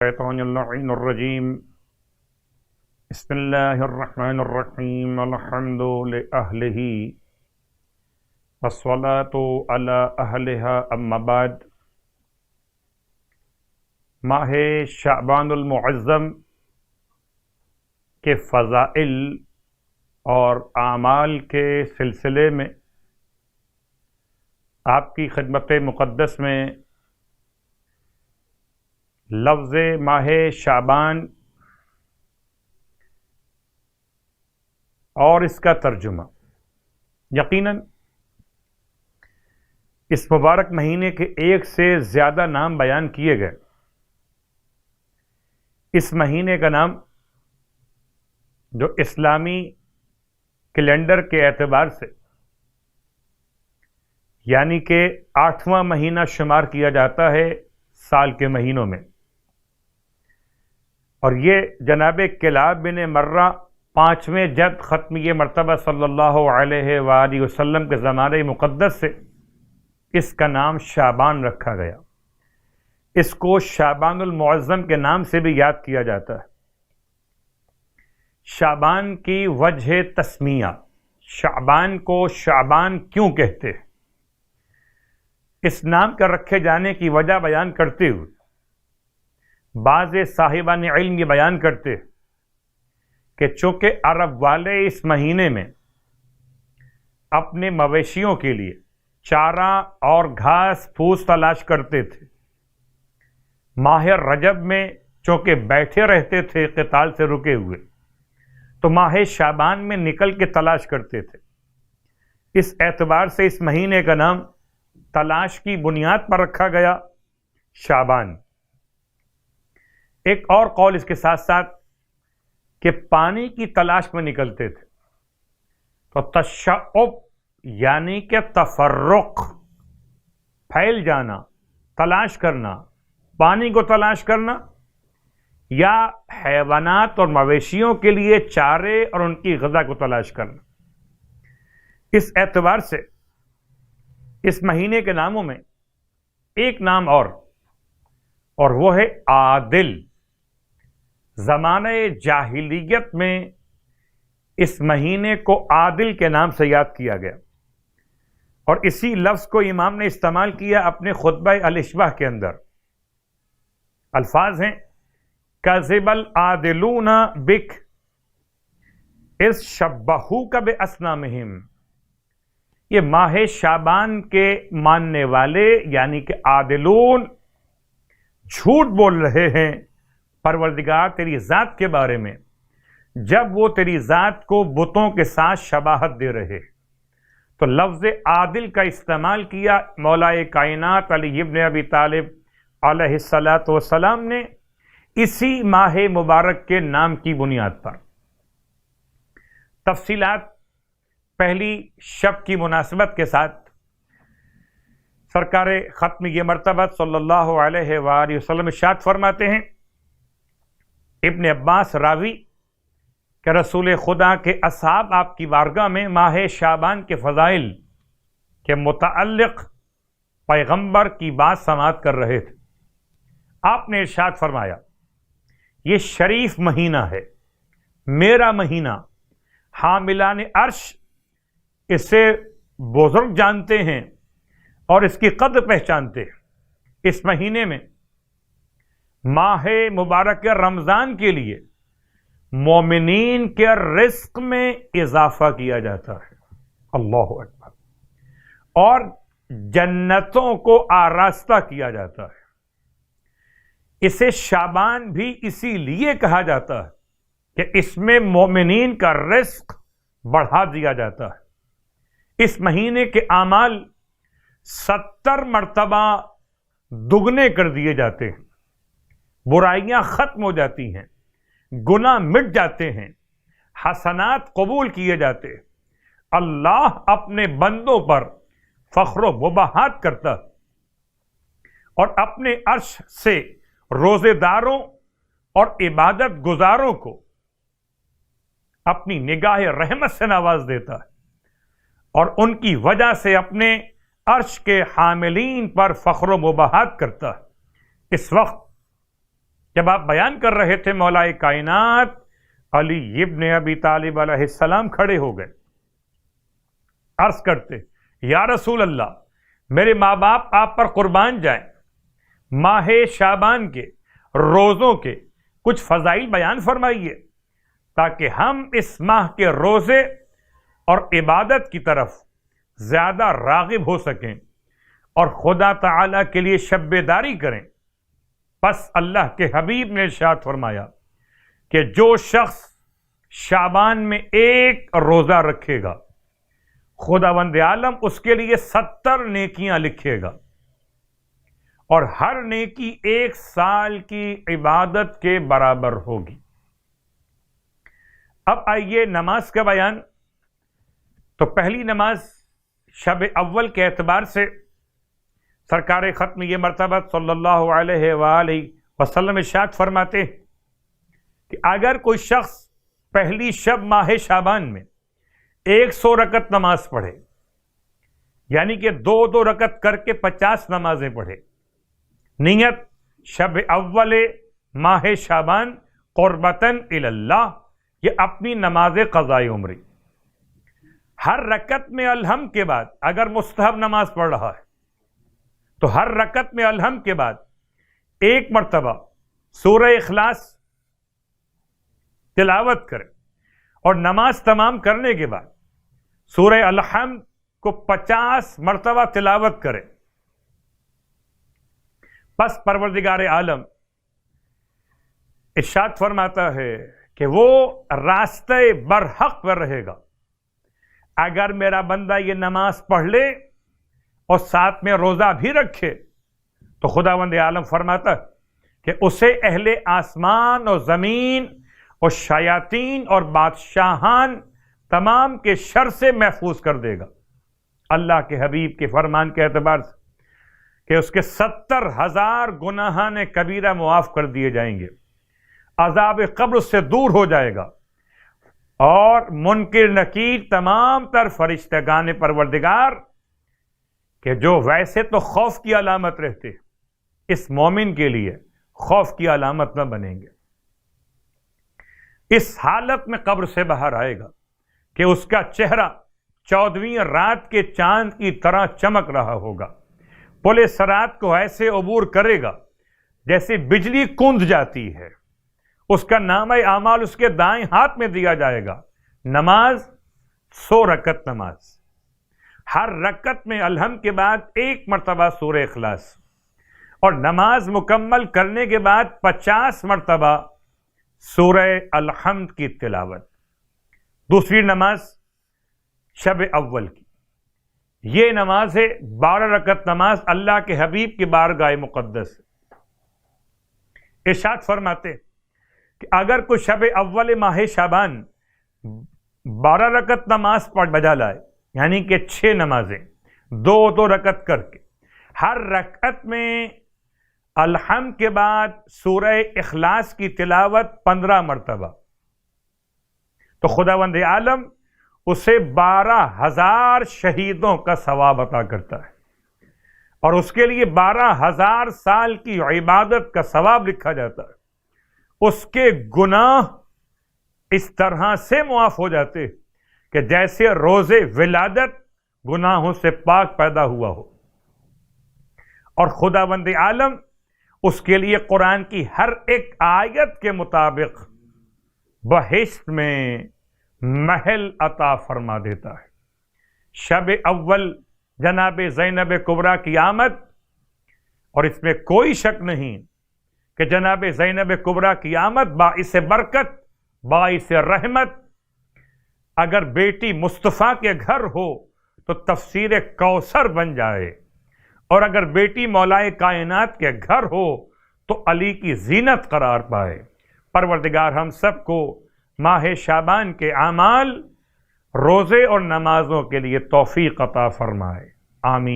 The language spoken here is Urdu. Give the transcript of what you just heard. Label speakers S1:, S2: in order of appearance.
S1: الشیطان اللعین الرجیم بسم اللہ الرحمن الرحیم الحمد لأہلہ والصلاة علی اہلہا اما بعد۔ ماہ شعبان المعظم کے فضائل اور اعمال کے سلسلے میں آپ کی خدمت مقدس میں لفظ ماہ شعبان اور اس کا ترجمہ، یقیناً اس مبارک مہینے کے ایک سے زیادہ نام بیان کیے گئے۔ اس مہینے کا نام جو اسلامی کیلنڈر کے اعتبار سے یعنی کہ 8واں مہینہ شمار کیا جاتا ہے سال کے مہینوں میں، اور یہ جناب کلاب بن مرہ 5ویں جد ختمیہ مرتبہ صلی اللہ علیہ وآلہ وسلم کے زمانہ مقدس سے اس کا نام شعبان رکھا گیا۔ اس کو شعبان المعظم کے نام سے بھی یاد کیا جاتا ہے۔ شعبان کی وجہ تسمیہ، شعبان کو شعبان کیوں کہتے ہیں، اس نام کا رکھے جانے کی وجہ بیان کرتے ہوئے بعض صاحبان علم یہ بیان کرتے ہیں کہ چونکہ عرب والے اس مہینے میں اپنے مویشیوں کے لیے چارہ اور گھاس پھوس تلاش کرتے تھے، ماہ رجب میں چونکہ بیٹھے رہتے تھے قتال سے رکے ہوئے، تو ماہ شعبان میں نکل کے تلاش کرتے تھے۔ اس اعتبار سے اس مہینے کا نام تلاش کی بنیاد پر رکھا گیا شعبان۔ ایک اور قول اس کے ساتھ ساتھ کہ پانی کی تلاش میں نکلتے تھے، تو تشعب یعنی کہ تفرق، پھیل جانا، تلاش کرنا، پانی کو تلاش کرنا، یا حیوانات اور مویشیوں کے لیے چارے اور ان کی غذا کو تلاش کرنا۔ اس اعتبار سے اس مہینے کے ناموں میں ایک نام اور وہ ہے عادل۔ زمانہ جاہلیت میں اس مہینے کو عادل کے نام سے یاد کیا گیا، اور اسی لفظ کو امام نے استعمال کیا اپنے خطبہ الاشباح کے اندر۔ الفاظ ہیں کذب العادلون بک اذ شبہوک باسنامہم۔ یہ ماہ شعبان کے ماننے والے یعنی کہ عادلون جھوٹ بول رہے ہیں پروردگار تیری ذات کے بارے میں، جب وہ تیری ذات کو بتوں کے ساتھ شباہت دے رہے۔ تو لفظ عادل کا استعمال کیا مولا کائنات علی ابن ابی طالب علیہ الصلاۃ والسلام نے اسی ماہ مبارک کے نام کی بنیاد پر۔ تفصیلات پہلی شب کی مناسبت کے ساتھ سرکار ختمیہ مرتبہ صلی اللہ علیہ وآلہ وسلم ارشاد فرماتے ہیں، ابن عباس راوی کہ رسول خدا کے اصحاب آپ کی بارگاہ میں ماہ شعبان کے فضائل کے متعلق پیغمبر کی بات سماعت کر رہے تھے۔ آپ نے ارشاد فرمایا، یہ شریف مہینہ ہے، میرا مہینہ، حاملان عرش اسے بزرگ جانتے ہیں اور اس کی قدر پہچانتے ہیں۔ اس مہینے میں ماہ مبارک رمضان کے لیے مومنین کے رزق میں اضافہ کیا جاتا ہے، اللہ اکبر، اور جنتوں کو آراستہ کیا جاتا ہے۔ اسے شعبان بھی اسی لیے کہا جاتا ہے کہ اس میں مومنین کا رزق بڑھا دیا جاتا ہے۔ اس مہینے کے اعمال 70 مرتبہ دگنے کر دیے جاتے ہیں، برائیاں ختم ہو جاتی ہیں، گناہ مٹ جاتے ہیں، حسنات قبول کیے جاتے ہیں۔ اللہ اپنے بندوں پر فخر و مباحات کرتا ہے اور اپنے عرش سے روزے داروں اور عبادت گزاروں کو اپنی نگاہ رحمت سے نواز دیتا ہے، اور ان کی وجہ سے اپنے عرش کے حاملین پر فخر و مباحات کرتا ہے۔ اس وقت جب آپ بیان کر رہے تھے مولا کائنات علی ابن ابی طالب علیہ السلام کھڑے ہو گئے، عرض کرتے یا رسول اللہ میرے ماں باپ آپ پر قربان جائیں، ماہ شعبان کے روزوں کے کچھ فضائل بیان فرمائیے تاکہ ہم اس ماہ کے روزے اور عبادت کی طرف زیادہ راغب ہو سکیں اور خدا تعالی کے لیے شب بیداری کریں۔ پس اللہ کے حبیب نے ارشاد فرمایا کہ جو شخص شعبان میں ایک روزہ رکھے گا خداوند عالم اس کے لیے 70 نیکیاں لکھے گا، اور ہر نیکی 1 سال کی عبادت کے برابر ہوگی۔ اب آئیے نماز کا بیان۔ تو پہلی نماز شب اول کے اعتبار سے سرکار ختم یہ مرتبہ صلی اللہ علیہ وآلہ وسلم ارشاد فرماتے ہیں کہ اگر کوئی شخص پہلی شب ماہ شعبان میں 100 رکعت نماز پڑھے، یعنی کہ 2 رکعت کر کے 50 نمازیں پڑھے، نیت شب اول ماہ شعبان قربتاً الی اللہ، یہ اپنی نماز قضاء عمری، ہر رکعت میں الحمد کے بعد اگر مستحب نماز پڑھ رہا ہے تو ہر رکعت میں الحمد کے بعد 1 مرتبہ سورہ اخلاص تلاوت کرے، اور نماز تمام کرنے کے بعد سورہ الحمد کو 50 مرتبہ تلاوت کرے۔ پس پروردگار عالم ارشاد فرماتا ہے کہ وہ راستے برحق پر رہے گا۔ اگر میرا بندہ یہ نماز پڑھ لے اور ساتھ میں روزہ بھی رکھے تو خداوند عالم فرماتا ہے کہ اسے اہل آسمان اور زمین اور شیاطین اور بادشاہان تمام کے شر سے محفوظ کر دے گا۔ اللہ کے حبیب کے فرمان کے اعتبار سے کہ اس کے 70,000 گناہان کبیرہ معاف کر دیے جائیں گے، عذاب قبر سے دور ہو جائے گا، اور منکر نکیر تمام تر فرشتگان پروردگار کہ جو ویسے تو خوف کی علامت رہتے اس مومن کے لیے خوف کی علامت نہ بنیں گے۔ اس حالت میں قبر سے باہر آئے گا کہ اس کا چہرہ 14ویں رات کے چاند کی طرح چمک رہا ہوگا، پل صراط کو ایسے عبور کرے گا جیسے بجلی کوند جاتی ہے، اس کا نامہ اعمال اس کے دائیں ہاتھ میں دیا جائے گا۔ نماز 100 رکعت نماز، ہر رکعت میں الحمد کے بعد 1 مرتبہ سورہ اخلاص، اور نماز مکمل کرنے کے بعد 50 مرتبہ سورہ الحمد کی تلاوت۔ دوسری نماز شب اول کی، یہ نماز ہے 12 رکعت نماز، اللہ کے حبیب کی بارگاہ مقدس۔ ارشاد فرماتے کہ اگر کوئی شب اول ماہ شعبان 12 رکعت نماز پڑھ بجا لائے، یعنی کہ 6 نمازیں 2 رکعت کر کے، ہر رکعت میں الحمد کے بعد سورہ اخلاص کی تلاوت 15 مرتبہ، تو خداوند عالم اسے 12,000 شہیدوں کا ثواب عطا کرتا ہے، اور اس کے لیے 12,000 سال کی عبادت کا ثواب لکھا جاتا ہے۔ اس کے گناہ اس طرح سے معاف ہو جاتے کہ جیسے روز ولادت گناہوں سے پاک پیدا ہوا ہو، اور خداوند عالم اس کے لیے قرآن کی ہر ایک آیت کے مطابق بہشت میں محل عطا فرما دیتا ہے۔ شب اول جناب زینب کبریٰ کی آمد، اور اس میں کوئی شک نہیں کہ جناب زینب کبریٰ کی آمد باعث برکت، باعث رحمت۔ اگر بیٹی مصطفیٰ کے گھر ہو تو تفسیر کوثر بن جائے، اور اگر بیٹی مولائے کائنات کے گھر ہو تو علی کی زینت قرار پائے۔ پروردگار ہم سب کو ماہ شعبان کے اعمال، روزے اور نمازوں کے لیے توفیق عطا فرمائے، آمین۔